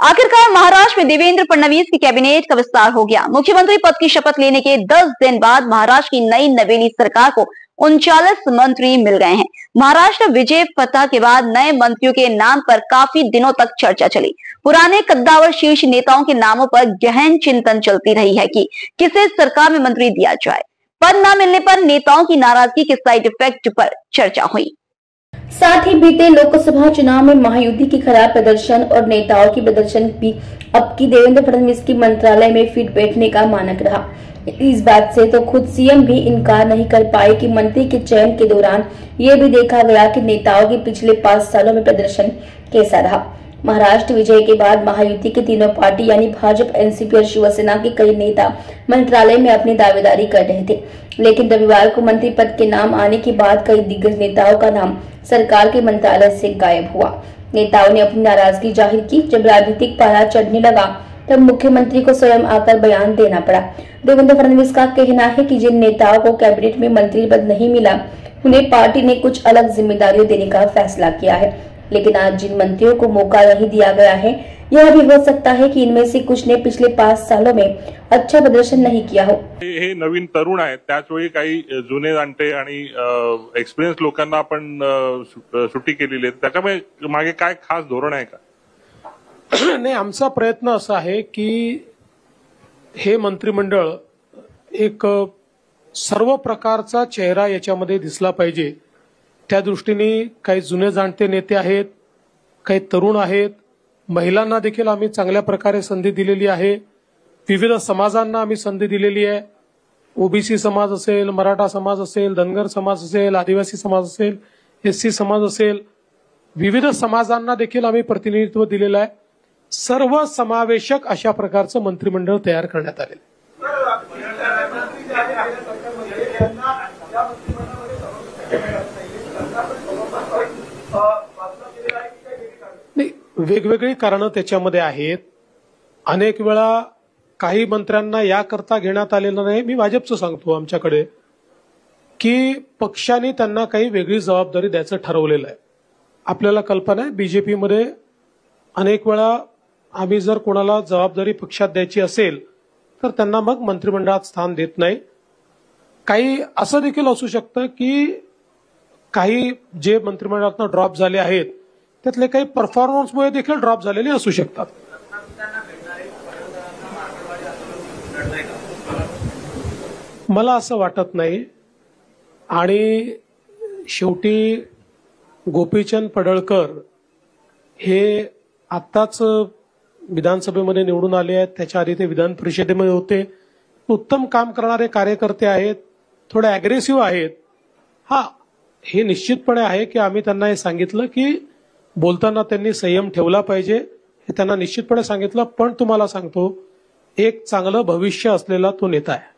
आखिरकार महाराष्ट्र में देवेंद्र फडणवीस की कैबिनेट का विस्तार हो गया। मुख्यमंत्री पद की शपथ लेने के 10 दिन बाद महाराष्ट्र की नई नवेली सरकार को 39 मंत्री मिल गए हैं। महाराष्ट्र विजय फतह के बाद नए मंत्रियों के नाम पर काफी दिनों तक चर्चा चली। पुराने कद्दावर शीर्ष नेताओं के नामों पर गहन चिंतन चलती रही है कि किसे सरकार में मंत्री दिया जाए। पद न मिलने पर नेताओं की नाराजगी के साइड इफेक्ट पर चर्चा हुई। साथ ही बीते लोकसभा चुनाव में महायुति के खराब प्रदर्शन और नेताओं की प्रदर्शन भी अब की देवेंद्र फडणवीस की मंत्रालय में फिट बैठने का मानक रहा। इस बात से तो खुद सीएम भी इनकार नहीं कर पाए कि मंत्री के चयन के दौरान ये भी देखा गया कि नेताओं के पिछले 5 सालों में प्रदर्शन कैसा रहा। महाराष्ट्र विजय के बाद महायुति के तीनों पार्टी यानी भाजपा, एनसीपी और शिवसेना के कई नेता मंत्रालय में अपनी दावेदारी कर रहे थे, लेकिन रविवार को मंत्री पद के नाम आने के बाद कई दिग्गज नेताओं का नाम सरकार के मंत्रालय से गायब हुआ। नेताओं ने अपनी नाराजगी जाहिर की। जब राजनीतिक पारा चढ़ने लगा तब मुख्यमंत्री को स्वयं आकर बयान देना पड़ा। देवेंद्र फडणवीस का कहना है कि जिन नेताओं को कैबिनेट में मंत्री पद नहीं मिला उन्हें पार्टी ने कुछ अलग जिम्मेदारियां देने का फैसला किया है, लेकिन आज जिन मंत्रियों को मौका नहीं दिया गया है यह भी हो सकता है कि इनमें से कुछ ने पिछले 5 सालों में अच्छा प्रदर्शन नहीं किया हो। हे नवीन तरुण आहेत, त्याचवेळी काही जुने जाणते आणि एक्सपिरियन्स लोकांना आपण सुट्टी केलेली आहे, त्याच्यामुळे मागे काय खास धोरण आहे का? नाही, आमचा प्रयत्न असा आहे की हे मंत्रिमंडळ एक सर्व प्रकारचा चेहरा याच्यामध्ये दिसला पाहिजे। त्या दृष्टीने काही जुने जाणते नेते आहेत, काही तरुण आहेत, महिलांना देखील आम्ही चांगल्या प्रकारे संधी दिलेली आहे, विविध समाजांना आम्ही संधी दिलेली आहे। ओबीसी समाज असेल, मराठा समाज असेल, धनगर समाज असेल, आदिवासी समाज असेल, एससी समाज असेल, विविध समाजांना देखील आम्ही प्रतिनिधित्व दिलेलं आहे। सर्व समावेशक अशा प्रकारचं मंत्रिमंडळ तयार करण्यात आले। वेगवेगळी कारणं त्याच्यामध्ये आहेत। अनेक वेळा काही मंत्र्यांना याकरता घेण्यात आलेलं नाही। मी भाजपचं सांगतो आमच्याकडे की पक्षाने त्यांना काही वेगळी जबाबदारी द्यायचं ठरवलेलं आहे। आपल्याला कल्पना आहे बीजेपी मध्ये अनेक वेळा आम्ही जर कोणाला जबाबदारी पक्षात द्यायची असेल तर त्यांना मग मंत्रिमंडळात स्थान देत नाही। काही असं देखील असू शकतं की काही जे मंत्रिमंडळातून ड्रॉप झाले आहेत त्यातले काही परफॉर्मन्समुळे देखील ड्रॉप झालेले असू शकतात। मला असं वाटत नाही। आणि शेवटी गोपीचंद पडळकर हे आत्ताच विधानसभेमध्ये निवडून आले आहेत, त्याच्या आधी ते विधान परिषदेमध्ये होते। उत्तम काम करणारे कार्यकर्ते आहेत, थोडे अग्रेसिव्ह आहेत। हे निश्चितपणे आहे की आम्ही त्यांना हे सांगितलं की बोलताना त्यांनी संयम ठेवला पाहिजे, हे त्यांना निश्चितपणे सांगितलं। पण तुम्हाला सांगतो एक चांगलं भविष्य असलेला तो नेता आहे।